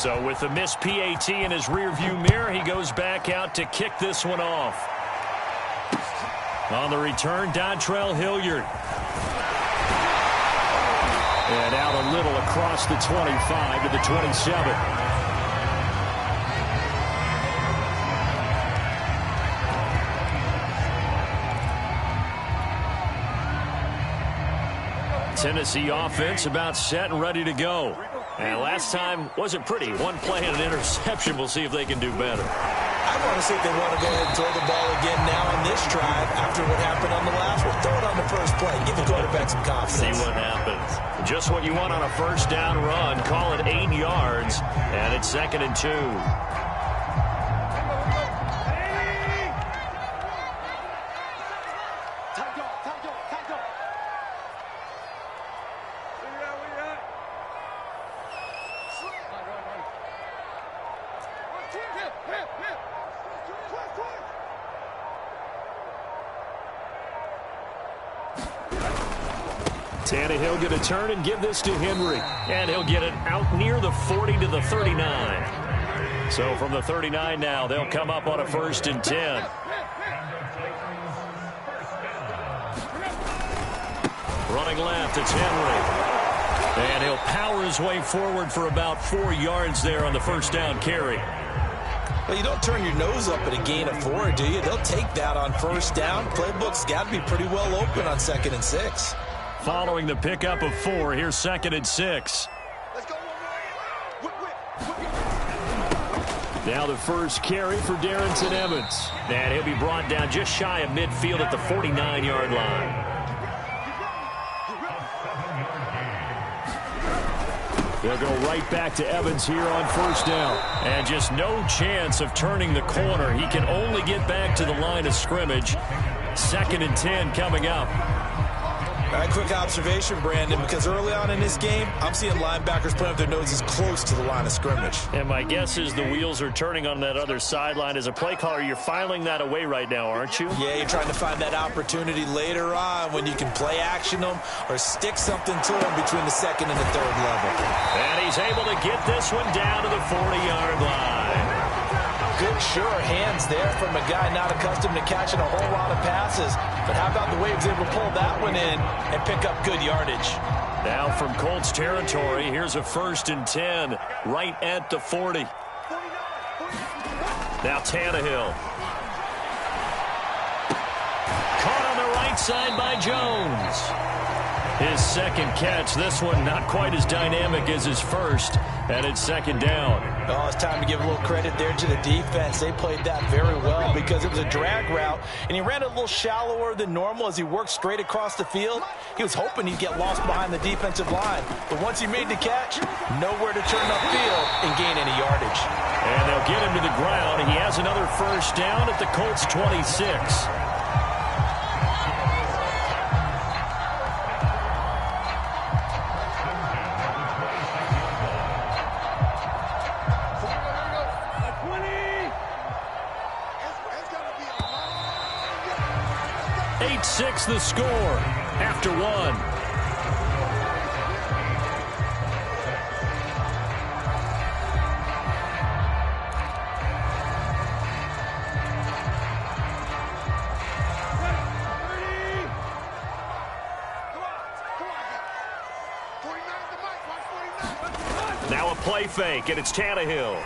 So with the missed PAT in his rearview mirror, he goes back out to kick this one off. On the return, Dontrell Hilliard. And out a little across the 25 to the 27. Tennessee offense about set and ready to go. And last time wasn't pretty. One play and an interception. We'll see if they can do better. I want to see if they want to go ahead and throw the ball again now on this drive after what happened on the last one. Throw it on the first play. Give the quarterback some confidence. See what happens. Just what you want on a first down run. Call it 8 yards. And it's 2nd and 2. Tannehill going to turn and give this to Henry. And he'll get it out near the 40 to the 39. So from the 39 now, they'll come up on a 1st and 10. Running left, it's Henry. And he'll power his way forward for about 4 yards there on the first down carry. Well, you don't turn your nose up at a gain of 4, do you? They'll take that on first down. Playbook's got to be pretty well open on 2nd and 6. Following the pickup of 4, here's 2nd and 6. Now the first carry for Darrington Evans. And he'll be brought down just shy of midfield at the 49-yard line. They'll go right back to Evans here on first down. And just no chance of turning the corner. He can only get back to the line of scrimmage. 2nd and 10 coming up. All right, quick observation, Brandon, because early on in this game, I'm seeing linebackers putting up their noses close to the line of scrimmage. And my guess is the wheels are turning on that other sideline. As a play caller, you're filing that away right now, aren't you? Yeah, you're trying to find that opportunity later on when you can play action them or stick something to them between the 2nd and the 3rd level. And he's able to get this one down to the 40-yard line. Good, sure hands there from a guy not accustomed to catching a whole lot of passes. But how about the way he was able to pull that one in and pick up good yardage? Now from Colts territory, here's a 1st and 10 right at the 40. Now Tannehill. Caught on the right side by Jones. His 2nd catch. This one not quite as dynamic as his first. And it's 2nd down. Oh, it's time to give a little credit there to the defense. They played that very well because it was a drag route, and he ran a little shallower than normal as he worked straight across the field. He was hoping he'd get lost behind the defensive line, but once he made the catch, nowhere to turn upfield and gain any yardage. And they'll get him to the ground, and he has another first down at the Colts 26. The score after 1. Now a play fake, and it's Tannehill.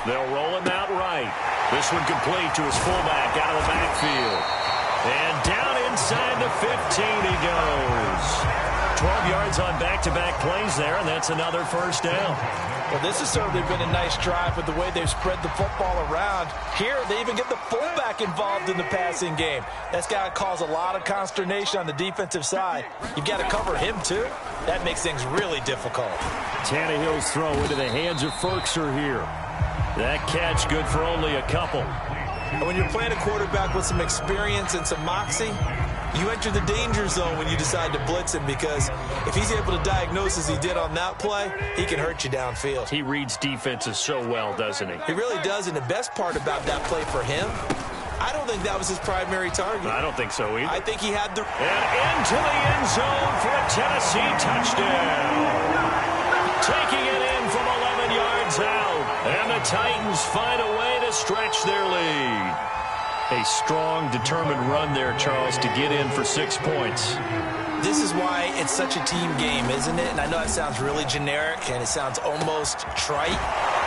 They'll roll him out right. This one complete to his fullback out of the backfield. And down inside the 15 he goes. 12 yards on back-to-back plays there, and that's another first down. Well, this has certainly been a nice drive with the way they've spread the football around. Here, they even get the fullback involved in the passing game. That's got to cause a lot of consternation on the defensive side. You've got to cover him, too. That makes things really difficult. Tannehill's throw into the hands of Ferkser here. That catch good for only a couple. And when you're playing a quarterback with some experience and some moxie, you enter the danger zone when you decide to blitz him, because if he's able to diagnose as he did on that play, he can hurt you downfield. He reads defenses so well, doesn't he? He really does, and the best part about that play for him, I don't think that was his primary target. I don't think so either. I think he had the... And into the end zone for a Tennessee touchdown. Taking it in from 11 yards out. And the Titans find a way to stretch their lead. A strong, determined run there, Charles, to get in for 6 points. This is why it's such a team game, isn't it? And I know it sounds really generic and it sounds almost trite,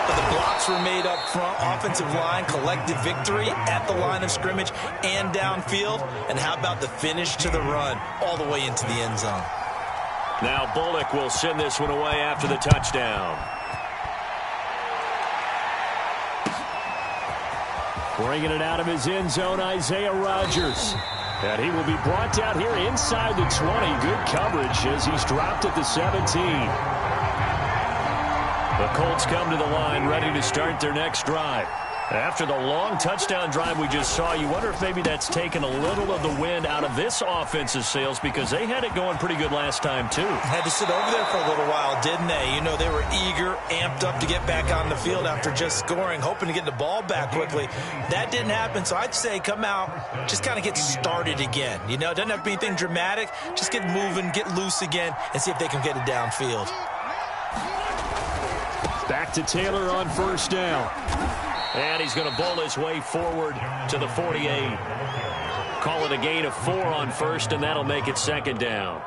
but the blocks were made up front, offensive line, collective victory at the line of scrimmage and downfield. And how about the finish to the run all the way into the end zone? Now Bullock will send this one away after the touchdown. Bringing it out of his end zone, Isaiah Rodgers. And he will be brought down here inside the 20. Good coverage as he's dropped at the 17. The Colts come to the line ready to start their next drive. After the long touchdown drive we just saw, you wonder if maybe that's taken a little of the wind out of this offense's sails because they had it going pretty good last time too. Had to sit over there for a little while, didn't they? You know, they were eager, amped up to get back on the field after just scoring, hoping to get the ball back quickly. That didn't happen, so I'd say come out, just kind of get started again. You know, it doesn't have to be anything dramatic. Just get moving, get loose again, and see if they can get it downfield. Back to Taylor on first down. And he's going to bowl his way forward to the 48. Call it a gain of 4 on first, and that'll make it second down.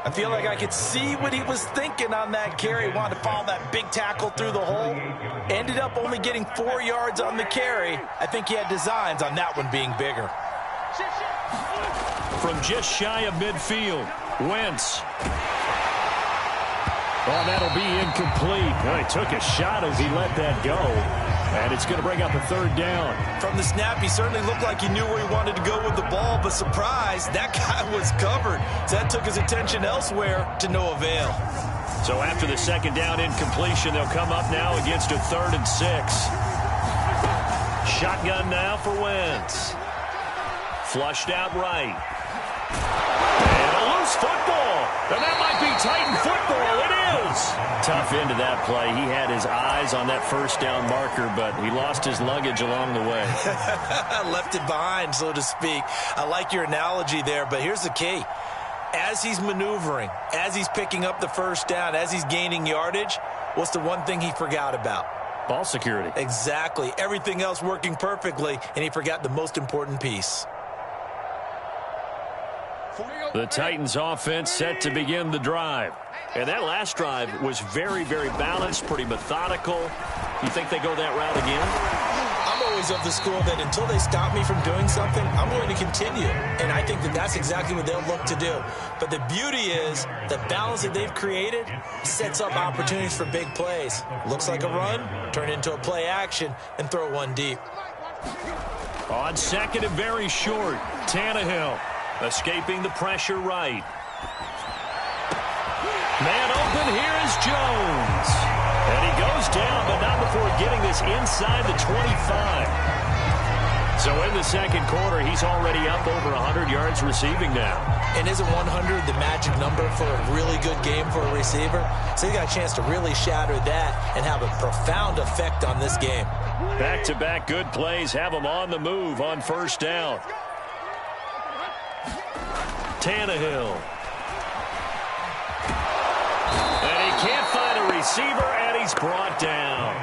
I feel like I could see what he was thinking on that carry. Wanted to follow that big tackle through the hole. Ended up only getting 4 yards on the carry. I think he had designs on that one being bigger. From just shy of midfield, Wentz. Oh, that'll be incomplete. Well, he took a shot as he let that go. And it's going to bring up a third down. From the snap, he certainly looked like he knew where he wanted to go with the ball, but surprise, that guy was covered. So that took his attention elsewhere to no avail. So after the second down incompletion, they'll come up now against a 3rd and 6. Shotgun now for Wentz. Flushed out right. And a loose football. And that might be Titan football. It is. Tough end to that play. He had his eyes on that first down marker, but he lost his luggage along the way. Left it behind, so to speak. I like your analogy there, but here's the key. As he's maneuvering, as he's picking up the first down, as he's gaining yardage, what's the one thing he forgot about? Ball security. Exactly. Everything else working perfectly, and he forgot the most important piece. The Titans offense set to begin the drive. And that last drive was very, very balanced, pretty methodical. You think they go that route again? I'm always of the school that until they stop me from doing something, I'm going to continue. And I think that that's exactly what they'll look to do. But the beauty is the balance that they've created sets up opportunities for big plays. Looks like a run, turn into a play action, and throw one deep. On second and very short, Tannehill. Escaping the pressure right. Man open, here is Jones. And he goes down, but not before getting this inside the 25. So in the second quarter, he's already up over 100 yards receiving now. And isn't 100 the magic number for a really good game for a receiver? So he got a chance to really shatter that and have a profound effect on this game. Back-to-back good plays have him on the move on first down. Tannehill. And he can't find a receiver, and he's brought down.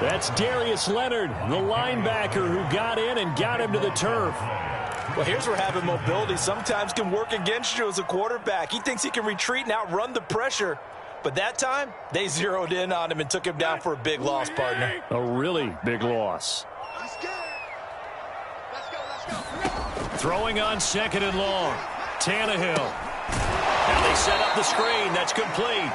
That's Darius Leonard, the linebacker who got in and got him to the turf. Well, here's where having mobility sometimes can work against you as a quarterback. He thinks he can retreat and outrun the pressure. But that time, they zeroed in on him and took him down for a big loss, partner. A really big loss. Let's go. Throwing on second and long. Tannehill. Now they set up the screen. That's complete.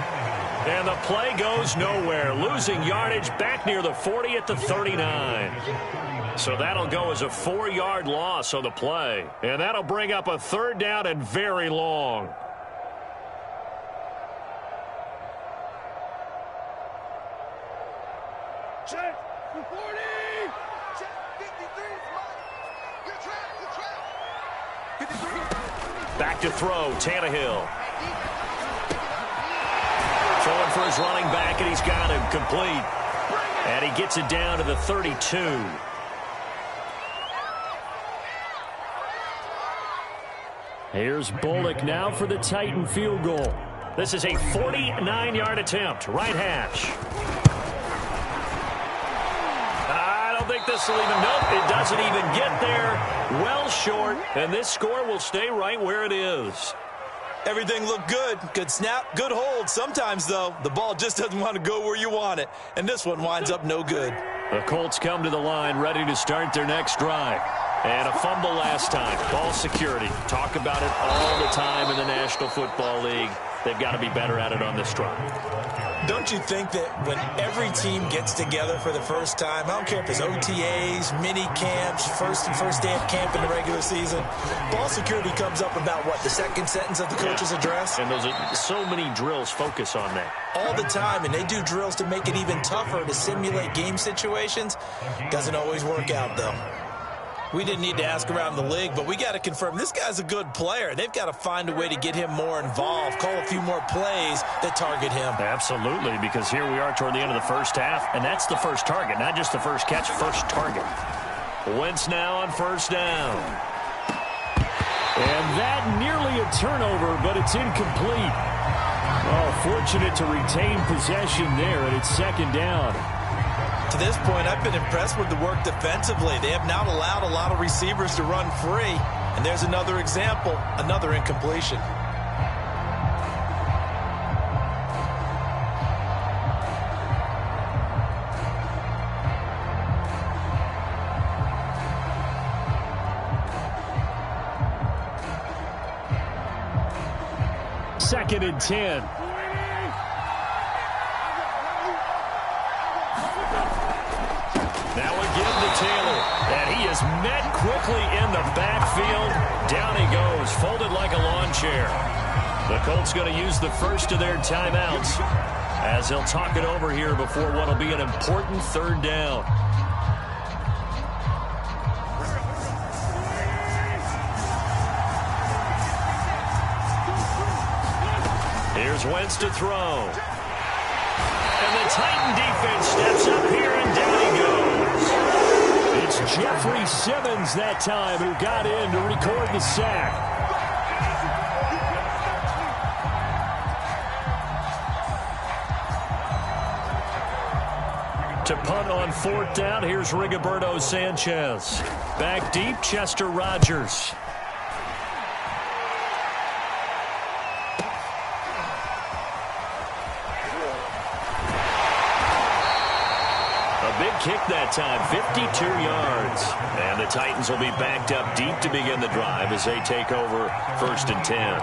And the play goes nowhere. Losing yardage back near the 40 at the 39. So that'll go as a 4-yard loss on the play. And that'll bring up a third down and very long. Check. 40. Check. 53. Good track. Good track. 53. Back to throw, Tannehill. Throwing for his running back, and he's got him complete. And he gets it down to the 32. Here's Bullock now for the Titan field goal. This is a 49-yard attempt, right hash. don't think this will even, nope, it doesn't even get there. Well short, and this score will stay right where it is. Everything looked good. Good snap, good hold. Sometimes, though, the ball just doesn't want to go where you want it. And this one winds up no good. The Colts come to the line ready to start their next drive. And a fumble last time. Ball security. Talk about it all the time in the National Football League. They've got to be better at it on this drive. Don't you think that when every team gets together for the first time, I don't care if it's OTAs, mini camps, first day of camp in the regular season, ball security comes up about, what, the second sentence of the coach's address? And those are so many drills focus on that. All the time, and they do drills to make it even tougher to simulate game situations. Doesn't always work out, though. We didn't need to ask around the league, but we got to confirm this guy's a good player. They've got to find a way to get him more involved, call a few more plays that target him. Absolutely, because here we are toward the end of the first half, and that's the first target, not just the first catch, first target. Wentz now on first down. And that nearly a turnover, but it's incomplete. Oh, fortunate to retain possession there, and it's second down. To this point, I've been impressed with the work defensively. They have not allowed a lot of receivers to run free. And there's another example, another incompletion. Second and 10. Now again to Taylor, and he is met quickly in the backfield. Down he goes, folded like a lawn chair. The Colts going to use the first of their timeouts as they'll talk it over here before what will be an important third down. Here's Wentz to throw. And the Titan defense steps up here, and down he goes. It's Jeffrey Simmons that time who got in to record the sack. To punt on fourth down, here's Rigoberto Sanchez. Back deep, Chester Rogers. Big kick that time, 52 yards. And the Titans will be backed up deep to begin the drive as they take over first and 10.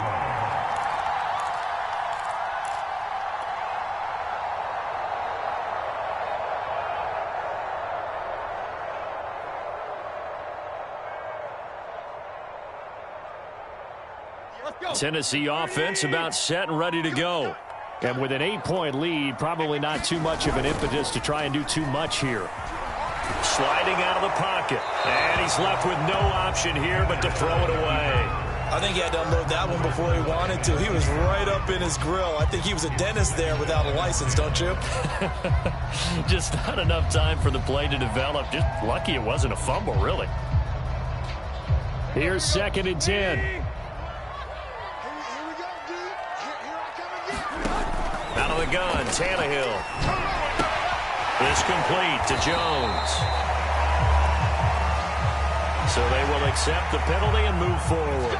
Tennessee offense about set and ready to go. And with an 8-point lead, probably not too much of an impetus to try and do too much here. Sliding out of the pocket. And he's left with no option here but to throw it away. I think he had to unload that one before he wanted to. He was right up in his grill. I think he was a dentist there without a license, don't you? Just not enough time for the play to develop. Just lucky it wasn't a fumble, really. Here's second and 10. Out of the gun, Tannehill. This complete to Jones. So they will accept the penalty and move forward.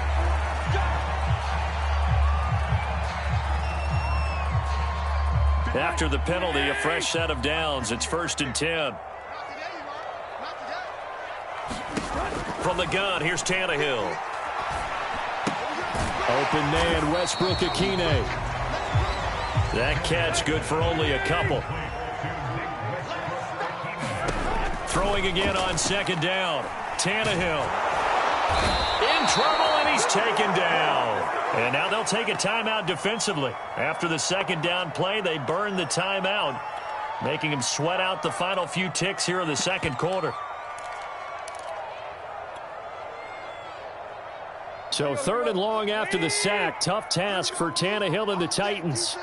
After the penalty, a fresh set of downs. It's first and 10. From the gun, here's Tannehill. Open man, Westbrook-Akine. That catch good for only a couple. Throwing again on second down. Tannehill in trouble, and he's taken down. And now they'll take a timeout defensively. After the second down play, they burn the timeout, making him sweat out the final few ticks here in the second quarter. So third and long after the sack. Tough task for Tannehill and the Titans.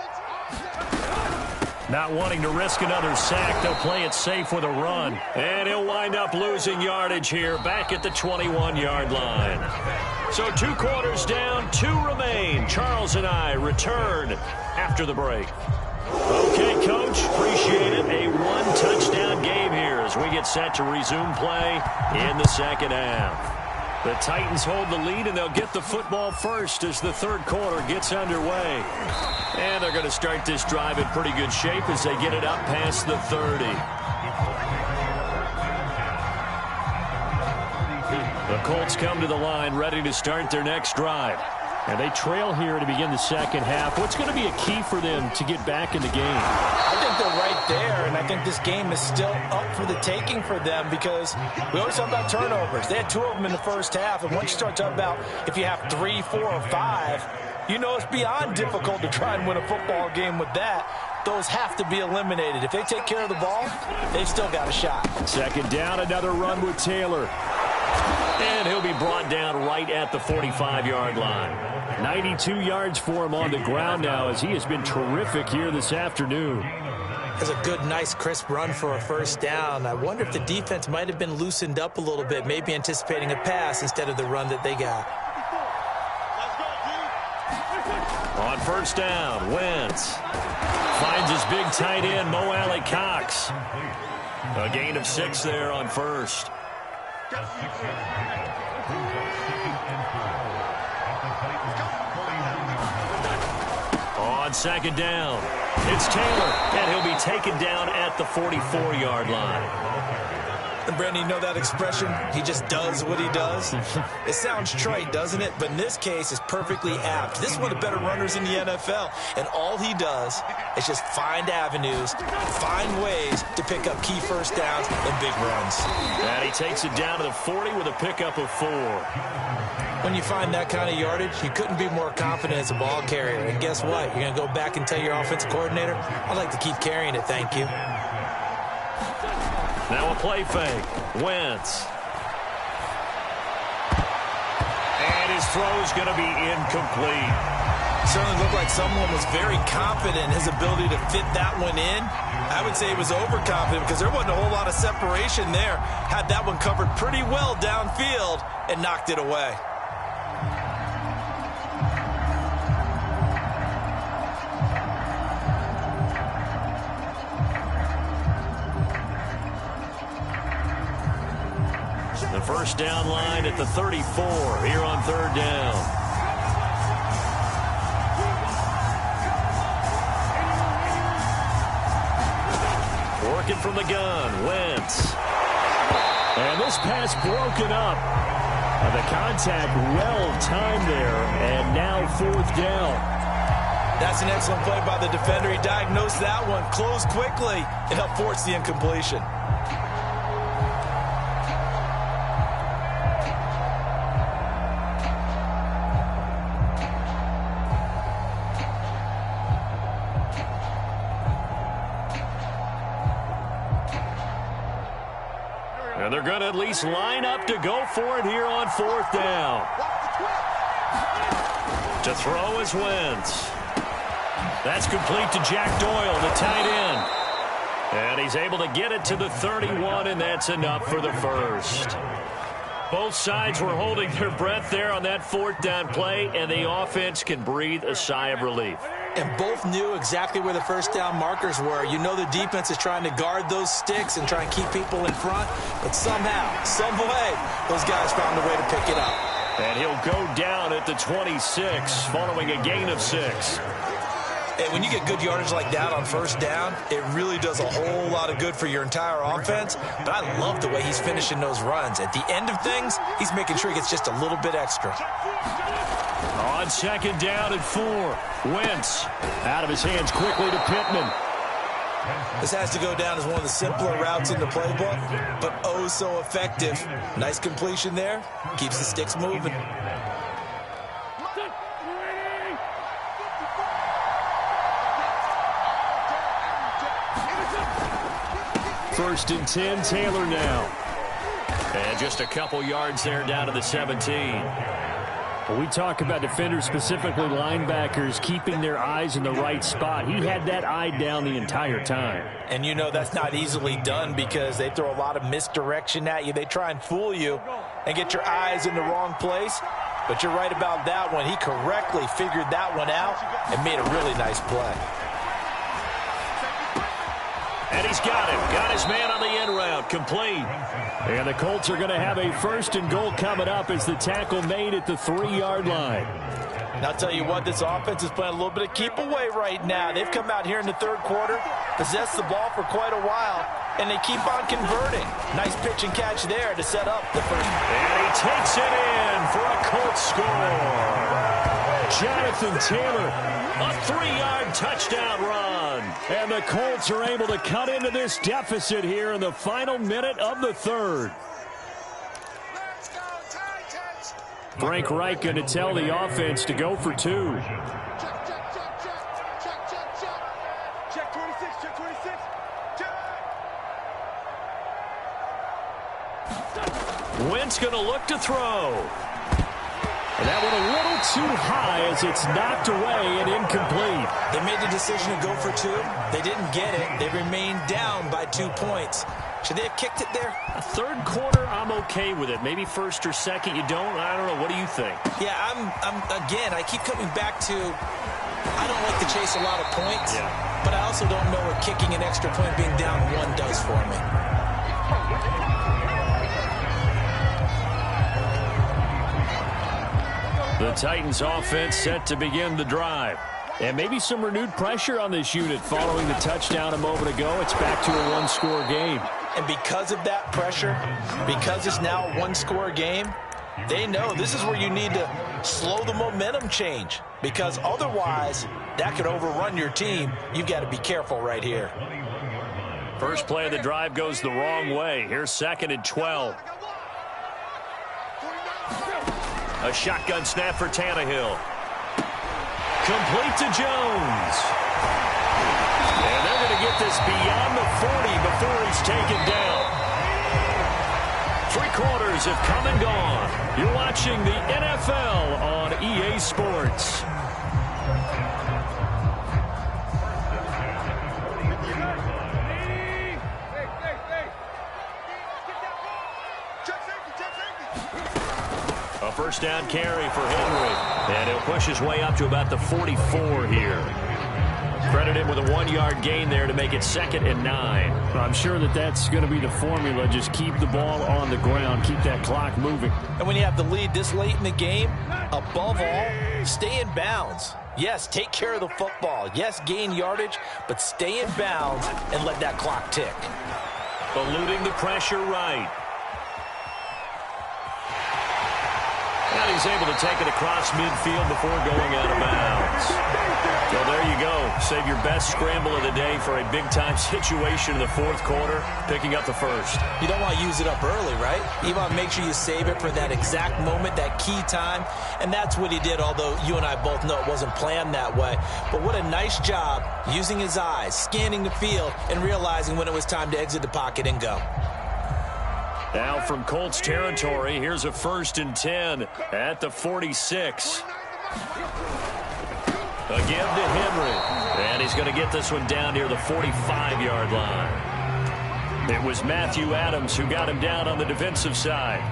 Not wanting to risk another sack, they'll play it safe with a run. And he'll wind up losing yardage here back at the 21-yard line. So 2 quarters down, 2 remain. Charles and I return after the break. Okay, Coach, appreciate it. A 1-touchdown game here as as we get set to resume play in the second half. The Titans hold the lead, and they'll get the football first as the third quarter gets underway. And they're going to start this drive in pretty good shape as they get it up past the 30. The Colts come to the line ready to start their next drive. And they trail here to begin the second half. What's going to be a key for them to get back in the game? I think they're right there, and I think this game is still up for the taking for them because we always talk about turnovers. They had 2 of them in the first half, and once you start talking about if you have 3, 4, or 5, you know it's beyond difficult to try and win a football game with that. Those have to be eliminated. If they take care of the ball, they've still got a shot. Second down, another run with Taylor. And he'll be brought down right at the 45-yard line. 92 yards for him on the ground now as he has been terrific here this afternoon. That's a good, nice, crisp run for a first down. I wonder if the defense might have been loosened up a little bit, maybe anticipating a pass instead of the run that they got. On first down, Wentz finds his big tight end, Mo Alley Cox. A gain of 6 there on first. On second down, it's Taylor, and he'll be taken down at the 44-yard line. And Brandon, you know that expression, he just does what he does? It sounds trite, doesn't it? But in this case, it's perfectly apt. This is one of the better runners in the NFL, and all he does is just find avenues, find ways to pick up key first downs and big runs. And he takes it down to the 40 with a pickup of 4. When you find that kind of yardage, you couldn't be more confident as a ball carrier. And guess what? You're going to go back and tell your offensive coordinator, I'd like to keep carrying it, thank you. Now a play fake. Wentz. And his throw is going to be incomplete. Certainly looked like someone was very confident in his ability to fit that one in. I would say he was overconfident because there wasn't a whole lot of separation there. Had that one covered pretty well downfield and knocked it away. The first down line at the 34 here on third down. Working from the gun, Wentz. And this pass broken up. The contact well timed there, and now fourth down. That's an excellent play by the defender. He diagnosed that one, closed quickly, and helped force the incompletion. And they're going to at least line up to go for it here on fourth down. To throw is Wentz. That's complete to Jack Doyle, the tight end. And he's able to get it to the 31, and that's enough for the first. Both sides were holding their breath there on that fourth down play, and the offense can breathe a sigh of relief. And both knew exactly where the first down markers were. You know the defense is trying to guard those sticks and try and keep people in front. But somehow, some way, those guys found a way to pick it up. And he'll go down at the 26 following a gain of 6. And when you get good yardage like that on first down, it really does a whole lot of good for your entire offense. But I love the way he's finishing those runs. At the end of things, he's making sure he gets just a little bit extra. On second down and 4, Wentz out of his hands quickly to Pittman. This has to go down as one of the simpler routes in the playbook, but oh so effective. Nice completion there. Keeps the sticks moving. First and 10, Taylor now. And just a couple yards there down to the 17. When we talk about defenders, specifically linebackers, keeping their eyes in the right spot. He had that eye down the entire time. And you know that's not easily done because they throw a lot of misdirection at you. They try and fool you and get your eyes in the wrong place. But you're right about that one. He correctly figured that one out and made a really nice play. And he's got him. Got his man on the end route. Complete. And the Colts are going to have a 1st and goal coming up as the tackle made at the 3-yard line. And I'll tell you what, this offense is playing a little bit of keep away right now. They've come out here in the 3rd quarter, possessed the ball for quite a while, and they keep on converting. Nice pitch and catch there to set up the first. And he takes it in for a Colts score. Jonathan Taylor. A 3-yard touchdown run. And the Colts are able to cut into this deficit here in the final minute of the 3rd. Frank Reich going to tell the offense to go for 2. Check 26, check 26. Check. Wentz going to look to throw. And that one a little too high as it's knocked away and incomplete. They made the decision to go for 2. They didn't get it. They remained down by 2 points. Should they have kicked it there? A 3rd quarter, I'm okay with it. Maybe 1st or 2nd, you don't. I don't know. What do you think? Yeah, again, I keep coming back to I don't like to chase a lot of points, but I also don't know what kicking an extra point being down 1 does for me. The Titans offense set to begin the drive. And maybe some renewed pressure on this unit following the touchdown a moment ago. It's back to a 1-score game. And because of that pressure, because it's now a 1-score game, they know this is where you need to slow the momentum change. Because otherwise, that could overrun your team. You've got to be careful right here. First play of the drive goes the wrong way. Here's 2nd and 12. A shotgun snap for Tannehill. Complete to Jones. And they're going to get this beyond the 40 before he's taken down. 3 quarters have come and gone. You're watching the NFL on EA Sports. A 1st down carry for Henry. And he'll push his way up to about the 44 here. Credit him with a 1-yard gain there to make it 2nd and 9. I'm sure that's going to be the formula. Just keep the ball on the ground. Keep that clock moving. And when you have the lead this late in the game, above all, stay in bounds. Yes, take care of the football. Yes, gain yardage, but stay in bounds and let that clock tick. Eluding the pressure right. And he's able to take it across midfield before going out of bounds. So there you go. Save your best scramble of the day for a big-time situation in the 4th quarter, picking up the 1st. You don't want to use it up early, right? You want to make sure you save it for that exact moment, that key time. And that's what he did, although you and I both know it wasn't planned that way. But what a nice job using his eyes, scanning the field, and realizing when it was time to exit the pocket and go. Now from Colts territory, here's a 1st and 10 at the 46. Again to Henry. And he's going to get this one down near the 45-yard line. It was Matthew Adams who got him down on the defensive side.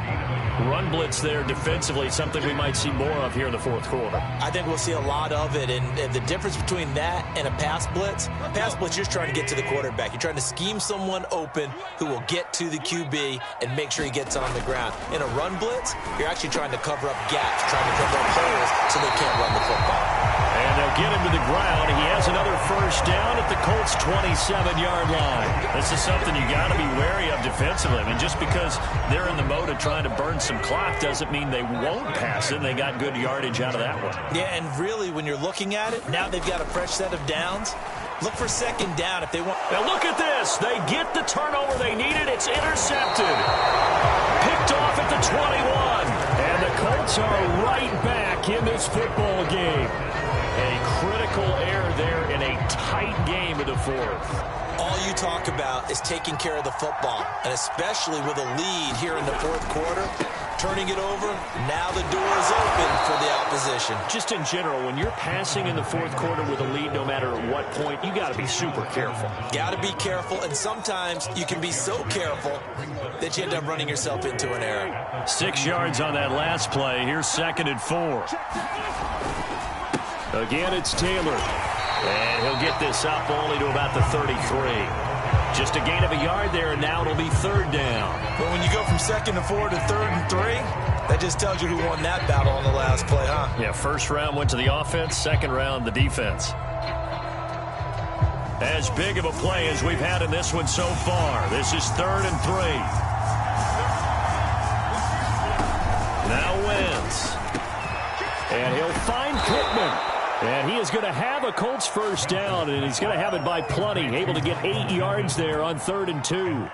Run blitz there defensively, something we might see more of here in the 4th quarter. I think we'll see a lot of it, and the difference between that and a pass blitz, you're just trying to get to the quarterback. You're trying to scheme someone open who will get to the QB and make sure he gets on the ground. In a run blitz, you're actually trying to cover up gaps, trying to cover up holes so they can't run the football. And they'll get him to the ground. He has another 1st down at the Colts' 27-yard line. This is something you got to be wary of defensively. I mean, just because they're in the mode of trying to burn some clock doesn't mean they won't pass it. They got good yardage out of that one. Yeah, and really, when you're looking at it, now they've got a fresh set of downs. Look for 2nd down if they want. Now look at this. They get the turnover they needed. It's intercepted. Picked off at the 21. And the Colts are right back in this football game. A critical error there in a tight game in the 4th. All you talk about is taking care of the football, and especially with a lead here in the 4th quarter, turning it over, now the door is open for the opposition. Just in general, when you're passing in the 4th quarter with a lead, no matter at what point, you got to be super careful. Got to be careful, and sometimes you can be so careful that you end up running yourself into an error. 6 yards on that last play. Here's 2nd and 4. Again, it's Taylor. And he'll get this up only to about the 33. Just a gain of a yard there, and now it'll be 3rd down. But when you go from 2nd and 4 to 3rd and 3, that just tells you who won that battle on the last play, huh? Yeah, first round went to the offense, second round the defense. As big of a play as we've had in this one so far. This is 3rd and 3. Now Wentz. And he'll find Pittman. And he is going to have a Colts first down, and he's going to have it by plenty. Able to get 8 yards there on 3rd and 2.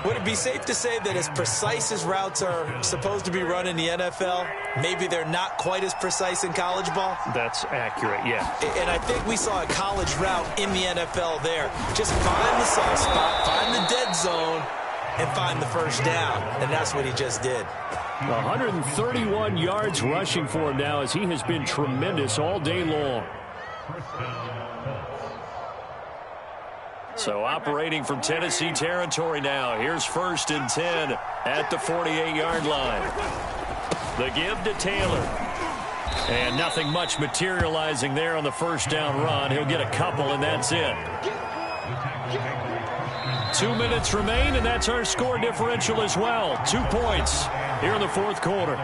Would it be safe to say that as precise as routes are supposed to be run in the NFL, maybe they're not quite as precise in college ball? That's accurate, yeah. And I think we saw a college route in the NFL there. Just find the soft spot, find the dead zone, and find the first down. And that's what he just did. 131 yards rushing for him now as he has been tremendous all day long. So operating from Tennessee territory now. Here's 1st and 10 at the 48-yard line. The give to Taylor. And nothing much materializing there on the first down run. He'll get a couple, and that's it. 2 minutes remain, and that's our score differential as well. 2 points here in the 4th quarter.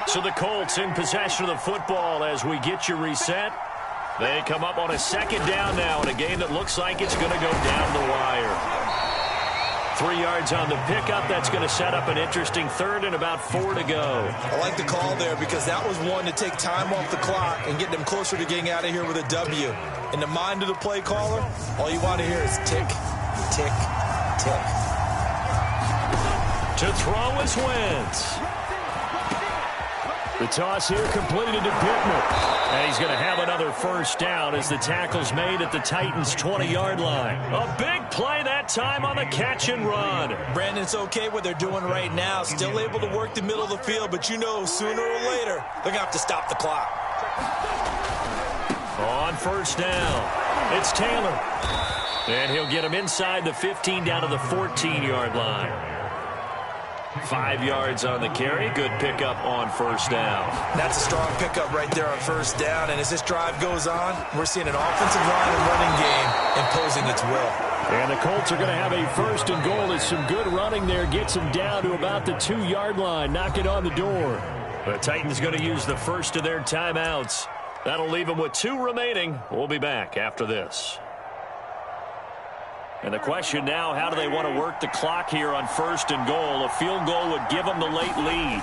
So the Colts in possession of the football as we get you reset. They come up on a 2nd down now in a game that looks like it's going to go down the wire. 3 yards on the pickup. That's going to set up an interesting 3rd and about 4 to go. I like the call there because that was one to take time off the clock and get them closer to getting out of here with a W. In the mind of the play caller, all you want to hear is tick, tick, tick. To throw is Wentz. The toss here completed to Pittman. And he's going to have another first down as the tackle's made at the Titans' 20-yard line. A big play that time on the catch and run. Brandon, it's okay what they're doing right now. Still able to work the middle of the field, but you know sooner or later they're going to have to stop the clock. On first down, it's Taylor. And he'll get him inside the 15 down to the 14-yard line. 5 yards on the carry. Good pickup on first down. That's a strong pickup right there on first down. And as this drive goes on, we're seeing an offensive line and running game imposing its will. And the Colts are going to have a 1st and goal as some good running there gets him down to about the 2-yard line. Knock it on the door. The Titans going to use the first of their timeouts. That'll leave them with 2 remaining. We'll be back after this. And the question now, how do they want to work the clock here on 1st and goal? A field goal would give them the late lead.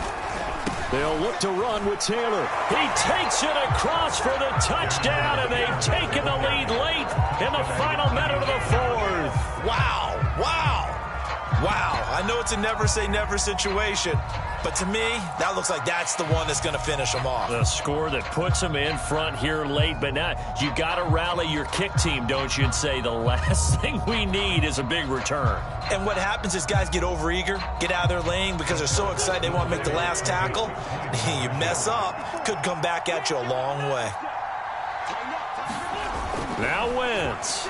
They'll look to run with Taylor. He takes it across for the touchdown, and they've taken the lead late in the final minute of the 4th. Wow, wow, wow. I know it's a never say never situation, but to me, that looks like that's the one that's going to finish them off. The score that puts them in front here late, but now you got to rally your kick team, don't you, and say the last thing we need is a big return. And what happens is guys get overeager, get out of their lane because they're so excited they want to make the last tackle. You mess up, could come back at you a long way. Now Wentz.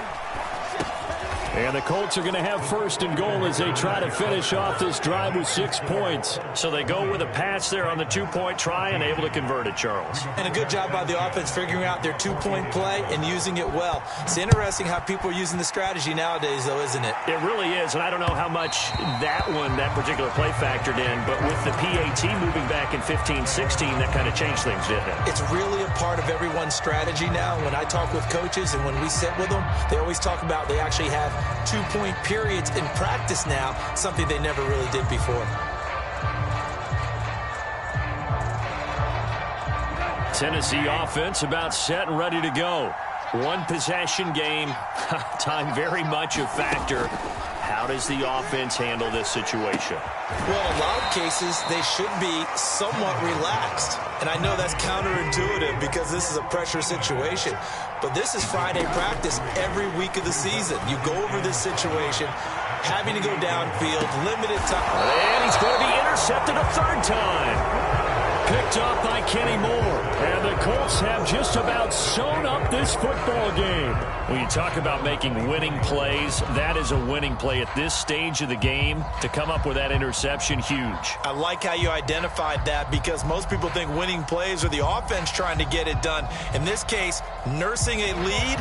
And the Colts are going to have 1st and goal as they try to finish off this drive with 6 points. So they go with a pass there on the 2-point try and able to convert it, Charles. And a good job by the offense figuring out their 2-point play and using it well. It's interesting how people are using the strategy nowadays, though, isn't it? It really is, and I don't know how much that particular play factored in, but with the PAT moving back in 15-16, that kind of changed things, didn't it? It's really a part of everyone's strategy now. When I talk with coaches and when we sit with them, they always talk about they actually have 2-point periods in practice now, something they never really did before. Tennessee offense about set and ready to go. 1 possession game. Time very much a factor. How does the offense handle this situation? Well, in a lot of cases, they should be somewhat relaxed. And I know that's counterintuitive because this is a pressure situation. But this is Friday practice every week of the season. You go over this situation, having to go downfield, limited time. And he's going to be intercepted a 3rd time. picked off by Kenny Moore. And the Colts have just about sewn up this football game. When you talk about making winning plays, that is a winning play at this stage of the game. To come up with that interception, huge. I like how you identified that, because most people think winning plays are the offense trying to get it done. In this case, nursing a lead,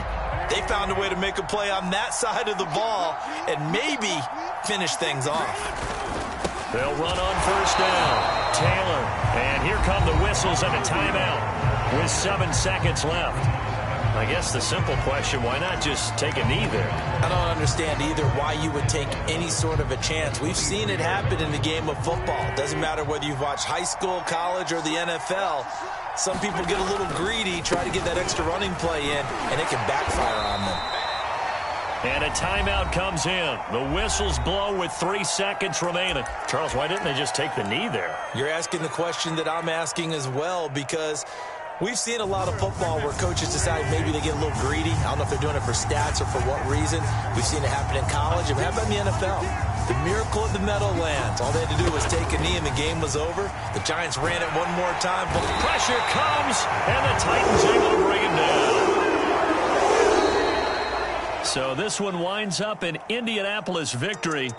they found a way to make a play on that side of the ball and maybe finish things off. They'll run on first down. Taylor. And here come the whistles and a timeout with 7 seconds left. I guess the simple question, why not just take a knee there? I don't understand either why you would take any sort of a chance. We've seen it happen in the game of football. Doesn't matter whether you've watched high school, college, or the NFL. Some people get a little greedy, try to get that extra running play in, and it can backfire on them. And a timeout comes in. The whistles blow with 3 seconds remaining. Charles, why didn't they just take the knee there? You're asking the question that I'm asking as well, because we've seen a lot of football where coaches decide maybe they get a little greedy. I don't know if they're doing it for stats or for what reason. We've seen it happen in college. And how about in the NFL? The miracle of the Meadowlands. All they had to do was take a knee and the game was over. The Giants ran it one more time. But pressure comes, and the Titans able to bring him down. So this one winds up an Indianapolis victory.